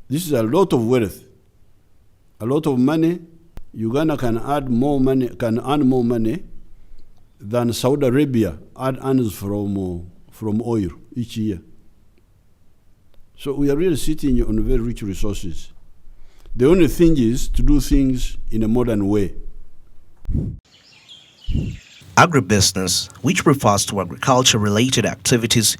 This is a lot of wealth, a lot of money. Uganda can earn more money than Saudi Arabia earns from oil each year. So we are really sitting on very rich resources. The only thing is to do things in a modern way. Agribusiness, which refers to agriculture-related activities,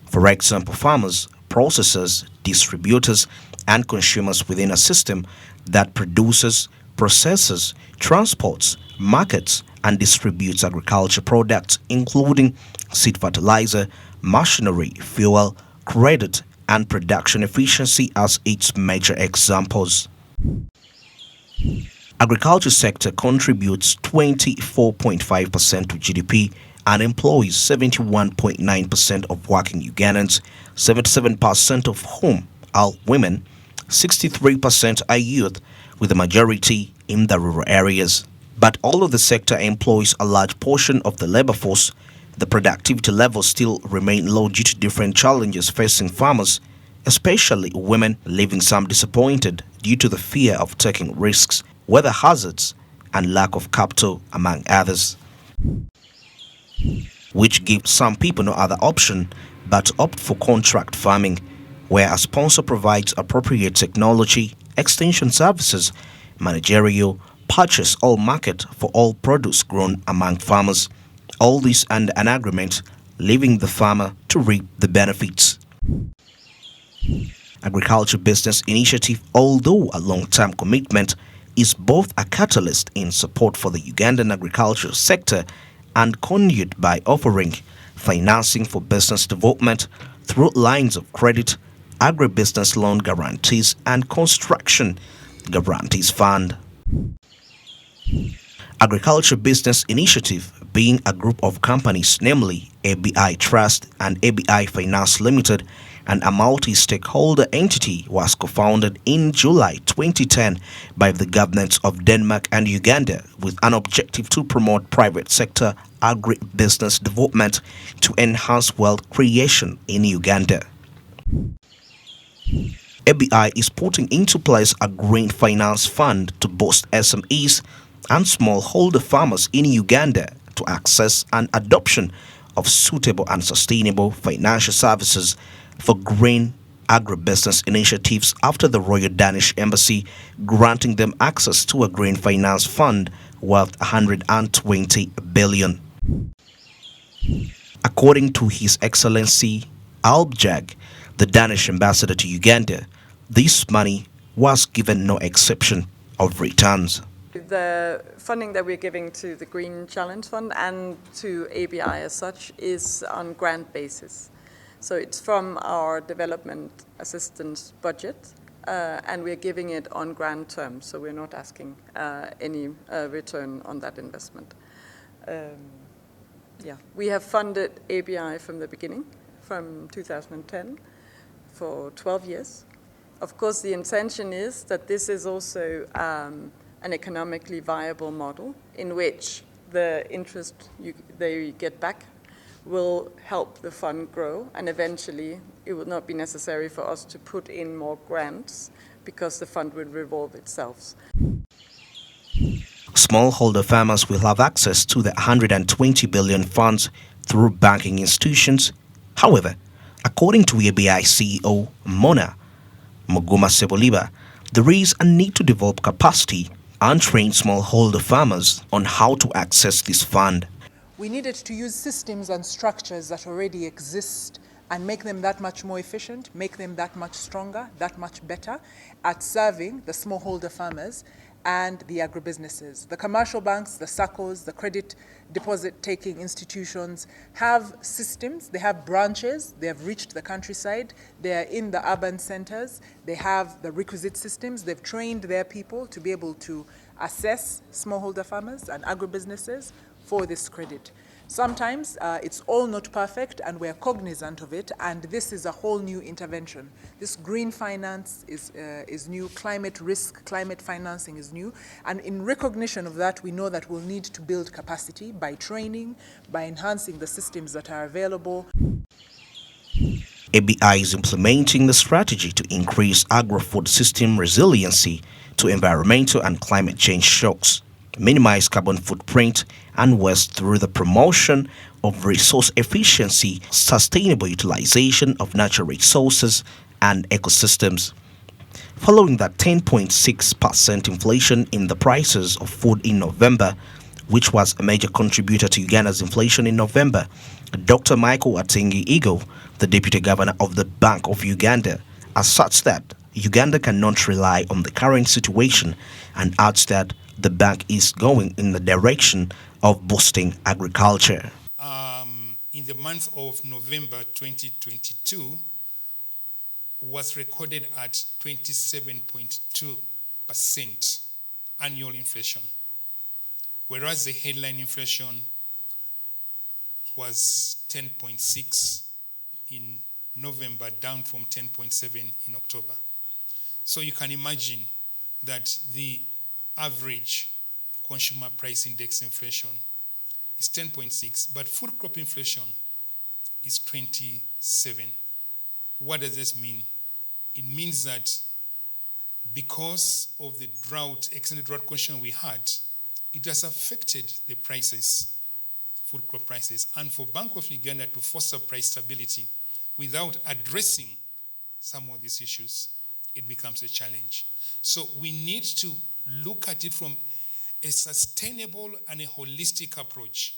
for example, farmers, processors, distributors, and consumers within a system that produces, processes, transports, markets, and distributes agriculture products, including seed fertilizer, machinery, fuel, credit, and production efficiency as its major examples. Agriculture sector contributes 24.5% to GDP and employs 71.9% of working Ugandans, 77% of whom are women, 63% are youth, with the majority in the rural areas. But although the sector employs a large portion of the labor force, the productivity levels still remain low due to different challenges facing farmers, especially women, leaving some disappointed due to the fear of taking risks, weather hazards, and lack of capital, among others, which gives some people no other option but to opt for contract farming, where a sponsor provides appropriate technology, extension services, managerial, purchase or market for all produce grown among farmers. All this under an agreement, leaving the farmer to reap the benefits. Agriculture Business Initiative, although a long-term commitment, is both a catalyst in support for the Ugandan agriculture sector and conduit by offering financing for business development through lines of credit, agribusiness loan guarantees, and construction guarantees fund. Agriculture Business Initiative, being a group of companies, namely ABI Trust and ABI Finance Limited, and a multi-stakeholder entity, was co-founded in July 2010 by the governments of Denmark and Uganda with an objective to promote private sector agri-business development to enhance wealth creation in Uganda. ABI is putting into place a green finance fund to boost SMEs and smallholder farmers in Uganda to access and adoption of suitable and sustainable financial services for green agribusiness initiatives after the Royal Danish Embassy granting them access to a green finance fund worth 120 billion. According to His Excellency Albjag, the Danish ambassador to Uganda, this money was given no exception of returns. The funding that we're giving to the Green Challenge Fund and to ABI as such is on grant basis. So it's from our development assistance budget, and we're giving it on grant terms, so we're not asking any return on that investment. We have funded ABI from the beginning, from 2010, for 12 years. Of course, the intention is that this is also an economically viable model in which the interest they get back will help the fund grow, and eventually it will not be necessary for us to put in more grants because the fund will revolve itself. Smallholder farmers will have access to the 120 billion funds through banking institutions. However, according to ABI CEO Mona Muguma Seboliba, there is a need to develop capacity and train smallholder farmers on how to access this fund. We needed to use systems and structures that already exist and make them that much more efficient, make them that much stronger, that much better at serving the smallholder farmers and the agribusinesses. The commercial banks, the SACCOs, the credit deposit-taking institutions have systems, they have branches, they have reached the countryside, they are in the urban centers, they have the requisite systems, they've trained their people to be able to assess smallholder farmers and agribusinesses for this credit. Sometimes it's all not perfect and we're cognizant of it, and this is a whole new intervention. This green finance is new, climate risk, climate financing is new, and in recognition of that, we know that we'll need to build capacity by training, by enhancing the systems that are available. ABI is implementing the strategy to increase agri-food system resiliency to environmental and climate change shocks, minimize carbon footprint and waste through the promotion of resource efficiency, sustainable utilization of natural resources and ecosystems. Following that 10.6% inflation in the prices of food in November, which was a major contributor to Uganda's inflation in November, Dr. Michael Atingi-Igo, the Deputy Governor of the Bank of Uganda, asserts that Uganda cannot rely on the current situation and adds that the bank is going in the direction of boosting agriculture. In the month of November 2022, was recorded at 27.2% annual inflation, whereas the headline inflation was 10.6 in November, down from 10.7 in October. So you can imagine that the average consumer price index inflation is 10.6, but food crop inflation is 27. What does this mean? It means that because of the drought, extended drought condition we had, it has affected the prices, food crop prices. And for Bank of Uganda to foster price stability without addressing some of these issues, it becomes a challenge. So we need to look at it from a sustainable and a holistic approach.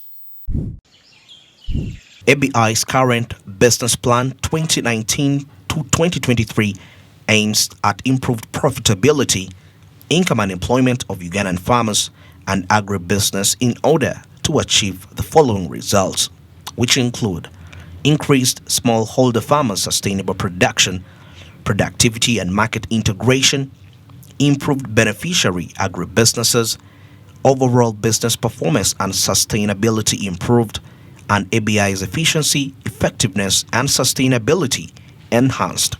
ABI's current business plan 2019 to 2023 aims at improved profitability, income and employment of Ugandan farmers and agribusiness in order to achieve the following results, which include increased smallholder farmers' sustainable production, productivity and market integration, improved beneficiary agribusinesses, overall business performance and sustainability improved, and ABI's efficiency, effectiveness, and sustainability enhanced.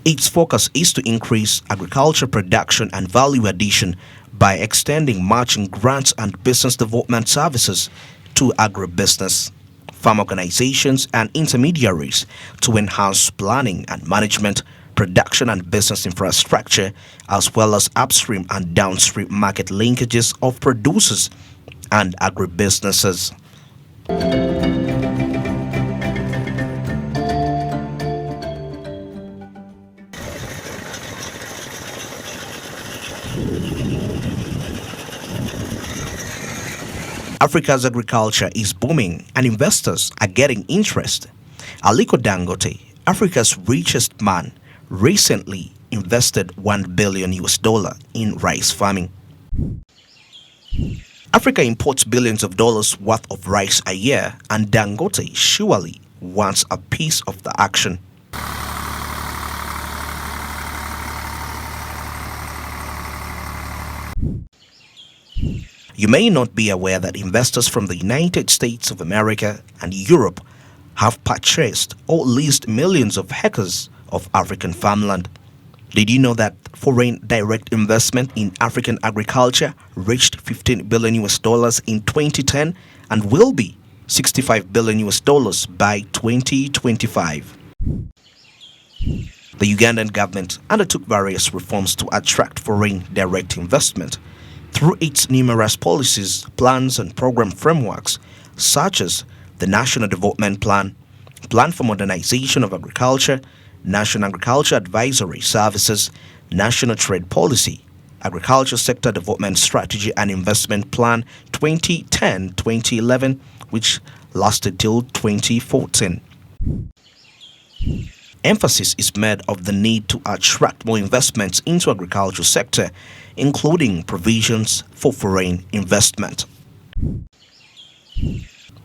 Its focus is to increase agriculture production and value addition by extending matching grants and business development services to agribusiness, farm organizations, and intermediaries to enhance planning and management, production and business infrastructure, as well as upstream and downstream market linkages of producers and agribusinesses. Africa's agriculture is booming and investors are getting interest. Aliko Dangote, Africa's richest man, recently invested $1 billion in rice farming. Africa imports billions of dollars worth of rice a year, and Dangote surely wants a piece of the action. You may not be aware that investors from the United States of America and Europe have purchased or leased millions of acres of African farmland. Did you know that foreign direct investment in African agriculture reached $15 billion in 2010 and will be $65 billion by 2025? The Ugandan government undertook various reforms to attract foreign direct investment through its numerous policies, plans, and program frameworks, such as the National Development Plan, Plan for Modernization of Agriculture, National Agriculture Advisory Services, National Trade Policy, Agriculture Sector Development Strategy and Investment Plan 2010-2011, which lasted till 2014. Emphasis is made of the need to attract more investments into the agriculture sector, including provisions for foreign investment.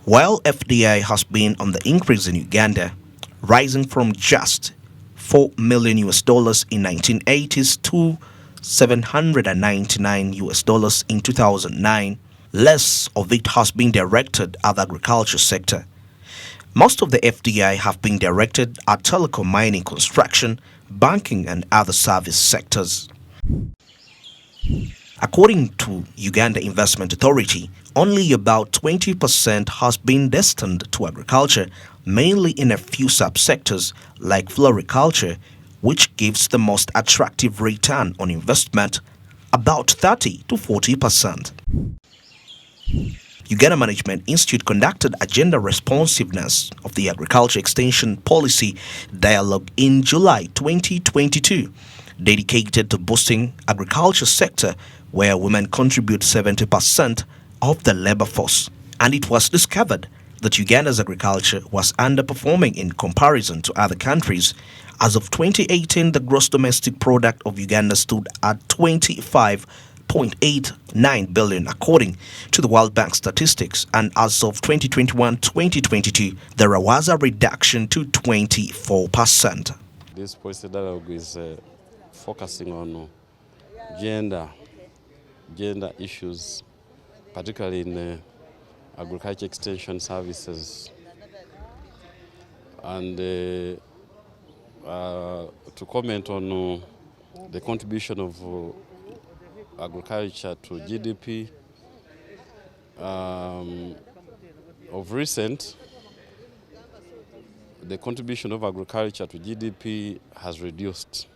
While FDI has been on the increase in Uganda, rising from just $4 million in 1980s to $799 in 2009, less of it has been directed at the agriculture sector. Most of the FDI have been directed at telecom, mining, construction, banking, and other service sectors. According to Uganda Investment Authority, only about 20% has been destined to agriculture, mainly in a few subsectors like floriculture, which gives the most attractive return on investment, about 30 to 40%. Uganda Management Institute conducted a gender responsiveness of the Agriculture Extension Policy Dialogue in July 2022, dedicated to boosting agriculture sector where women contribute 70% of the labor force. And it was discovered that Uganda's agriculture was underperforming in comparison to other countries. As of 2018, the gross domestic product of Uganda stood at 25.89 billion according to the World Bank statistics, and as of 2021-2022 there was a reduction to 24%. This policy dialogue is focusing on gender issues, particularly in agriculture extension services, and to comment on the contribution of agriculture to GDP. Of recent, the contribution of agriculture to GDP has reduced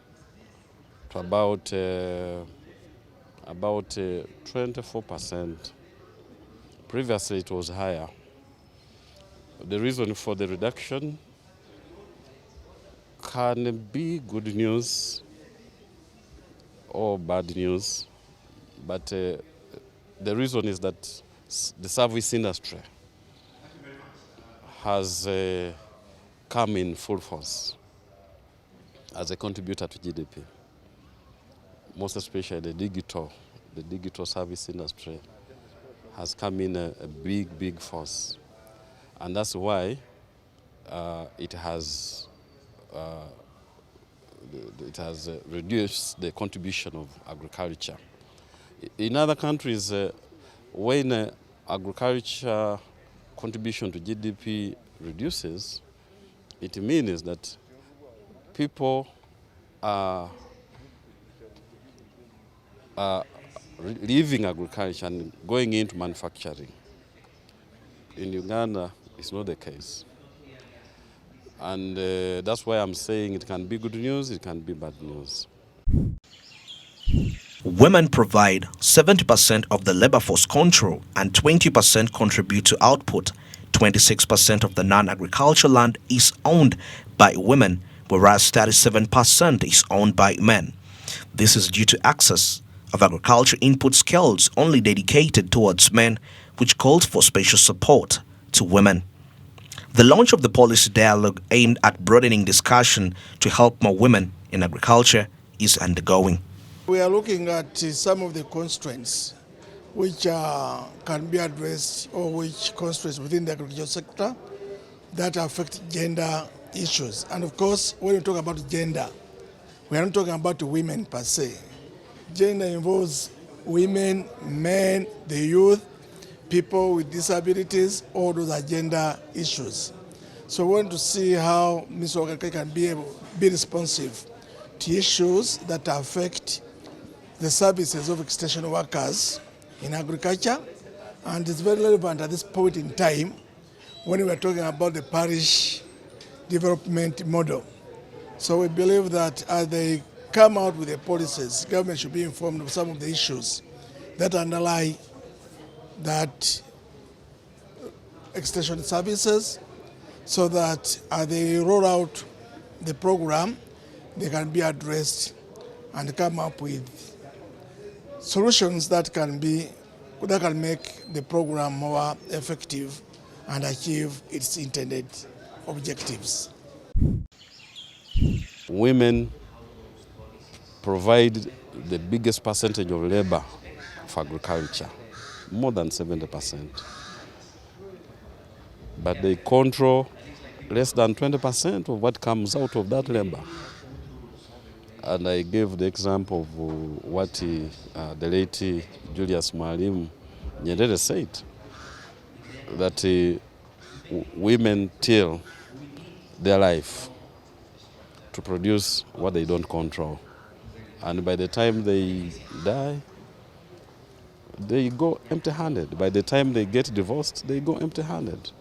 to about 24%. Previously, it was higher. The reason for the reduction can be good news or bad news, but the reason is that the service industry has come in full force as a contributor to GDP, most especially the digital service industry has come in a big force, and that's why it has reduced the contribution of agriculture. In other countries, when agriculture contribution to GDP reduces, it means that people are leaving agriculture and going into manufacturing. In Uganda, it's not the case. And that's why I'm saying it can be good news, it can be bad news. Women provide 70% of the labor force control and 20% contribute to output. 26% of the non-agricultural land is owned by women, whereas 37% is owned by men. This is due to access of agriculture input skills only dedicated towards men, which calls for special support to women. The launch of the policy dialogue aimed at broadening discussion to help more women in agriculture is undergoing. We are looking at some of the constraints which can be addressed, or which constraints within the agricultural sector that affect gender issues. And of course, when we talk about gender, we are not talking about women per se. Gender involves women, men, the youth, people with disabilities. All those are gender issues. So we want to see how Ms. Agriculture can be responsive to issues that affect the services of extension workers in agriculture, and it's very relevant at this point in time when we are talking about the parish development model. So we believe that as they come out with the policies, government should be informed of some of the issues that underlie that extension services, so that as they roll out the program, they can be addressed and come up with solutions that can make the program more effective and achieve its intended objectives. Women provide the biggest percentage of labor for agriculture, more than 70%. But they control less than 20% of what comes out of that labor. And I gave the example of what the late Julius Mwalimu Nyerere said, that women till their life to produce what they don't control. And by the time they die, they go empty-handed. By the time they get divorced, they go empty-handed.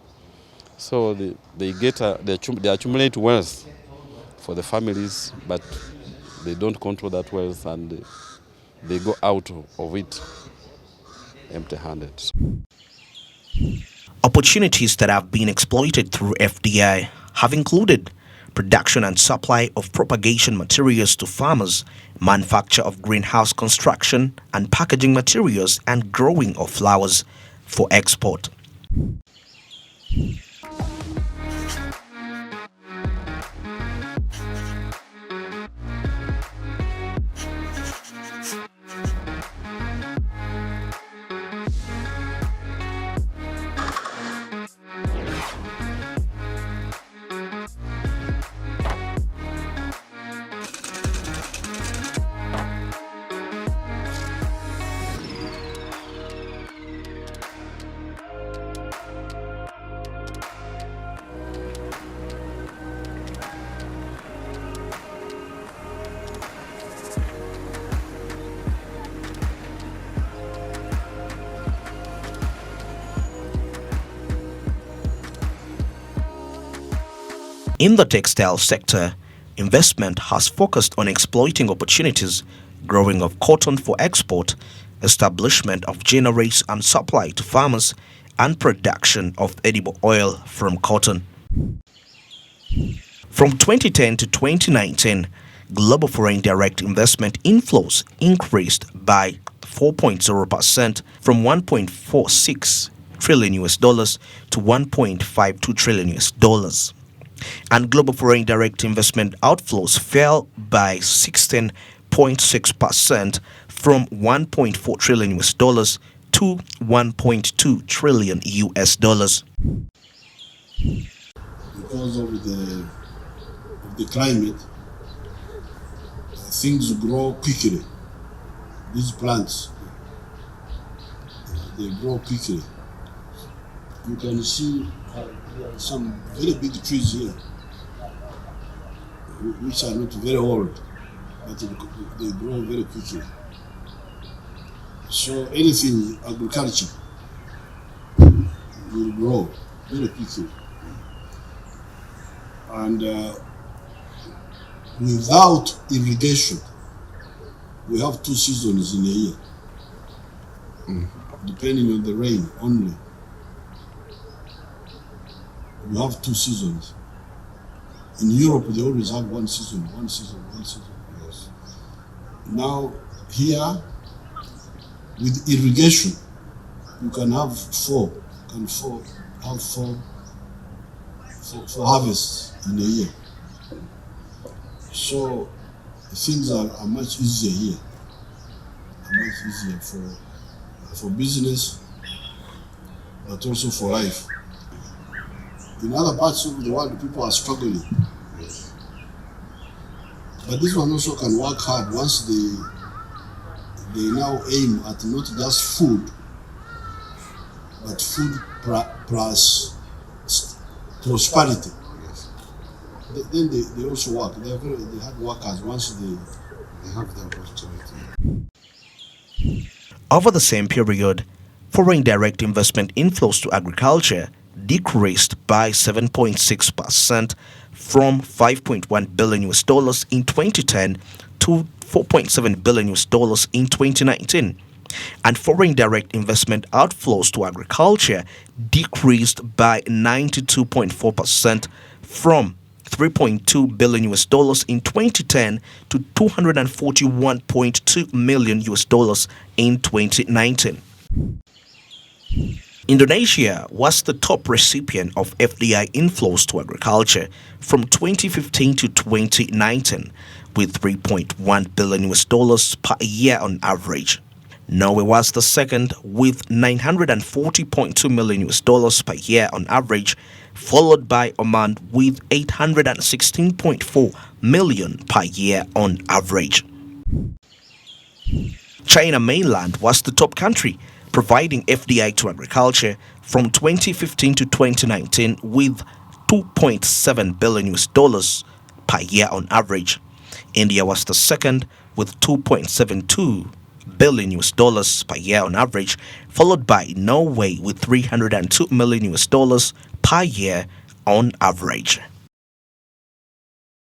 So they accumulate wealth for the families, but they don't control that wealth, and they go out of it empty-handed. Opportunities that have been exploited through FDI have included production and supply of propagation materials to farmers, manufacture of greenhouse construction and packaging materials, and growing of flowers for export. In the textile sector, investment has focused on exploiting opportunities, growing of cotton for export, establishment of granaries and supply to farmers, and production of edible oil from cotton. From 2010 to 2019, global foreign direct investment inflows increased by 4.0% from $1.46 trillion to $1.52 trillion. And global foreign direct investment outflows fell by 16.6% from $1.4 trillion to $1.2 trillion. Because of the climate, things grow quickly. These plants, they grow quickly. You can see some very big trees here, which are not very old, but they grow very quickly. So anything agriculture will grow very quickly. And without irrigation, we have 2 seasons in a year, depending on the rain only. We have 2 seasons. In Europe, they always have one season. Yes. Now, here, with irrigation, you can have 4 harvests in a year. So things are much easier here, much easier for business, but also for life. In other parts of the world, people are struggling. But this one also can work hard once they now aim at not just food, but food plus prosperity. Then they also work. They are very hard workers once they have the opportunity. Over the same period, foreign direct investment inflows to agriculture decreased by 7.6% from $5.1 billion in 2010 to $4.7 billion in 2019. And foreign direct investment outflows to agriculture decreased by 92.4% from $3.2 billion in 2010 to $241.2 million in 2019. Indonesia was the top recipient of FDI inflows to agriculture from 2015 to 2019 with $3.1 billion per year on average. Norway was the second with $940.2 million per year on average, followed by Oman with $816.4 million per year on average. China mainland was the top country providing FDI to agriculture from 2015 to 2019 with $2.7 billion per year on average. India was the second with $2.72 billion US dollars per year on average, followed by Norway with 302 million US dollars per year on average.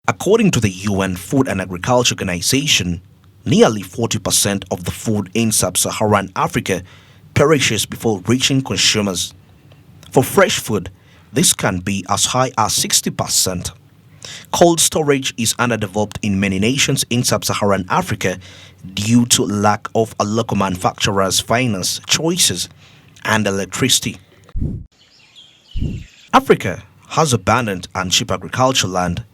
According to the UN Food and Agriculture Organization, nearly 40% of the food in sub-Saharan Africa perishes before reaching consumers. For fresh food, this can be as high as 60%. Cold storage is underdeveloped in many nations in sub-Saharan Africa due to lack of a local manufacturer's finance choices and electricity. Africa has abundant and cheap agricultural land.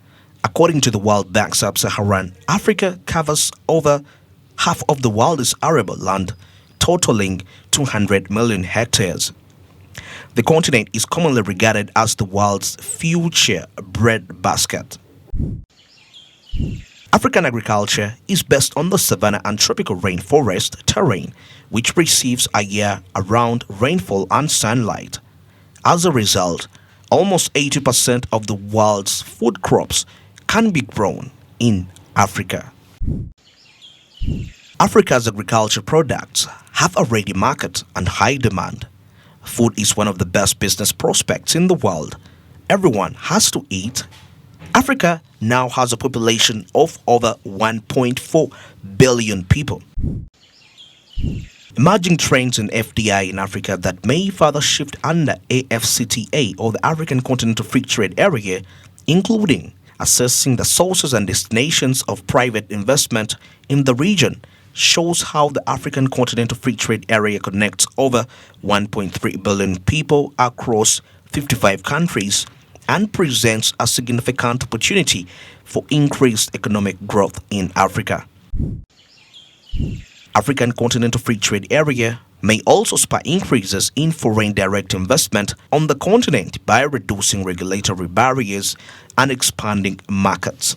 According to the World Bank, sub-Saharan Africa covers over half of the world's arable land, totaling 200 million hectares. The continent is commonly regarded as the world's future breadbasket. African agriculture is based on the savanna and tropical rainforest terrain, which receives a year-round rainfall and sunlight. As a result, almost 80% of the world's food crops can be grown in Africa. Africa's agriculture products have a ready market and high demand. Food is one of the best business prospects in the world. Everyone has to eat. Africa now has a population of over 1.4 billion people. Emerging trends in FDI in Africa that may further shift under AfCFTA or the African Continental Free Trade Area, including assessing the sources and destinations of private investment in the region, shows how the African Continental Free Trade Area connects over 1.3 billion people across 55 countries and presents a significant opportunity for increased economic growth in Africa. African Continental Free Trade Area may also spur increases in foreign direct investment on the continent by reducing regulatory barriers and expanding markets.